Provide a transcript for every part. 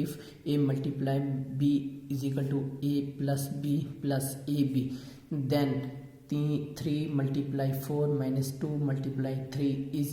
if A multiply B is equal to A plus B plus AB then 3 multiply 4 minus 2 multiply 3 is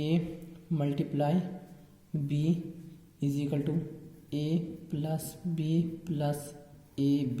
A multiply B is equal to A plus B plus AB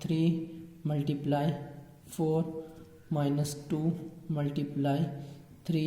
3 multiply 4 minus 2 multiply 3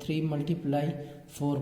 3 multiply 4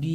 B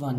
1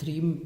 3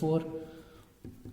4۔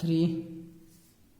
3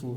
4۔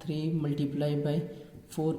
3 multiply by 4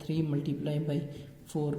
3 multiply by 4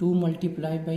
2 multiply by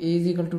A is equal to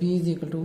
B is equal to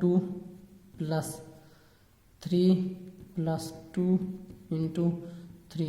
2 plus 3 plus 2 into 3،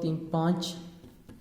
3 5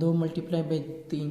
2 multiply by 3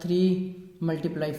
3 multiply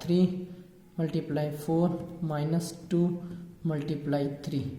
3 multiply 4 minus 2 multiply 3،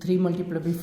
3 multiply by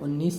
19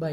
by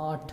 8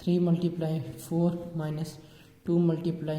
3 multiply 4 minus 2 multiply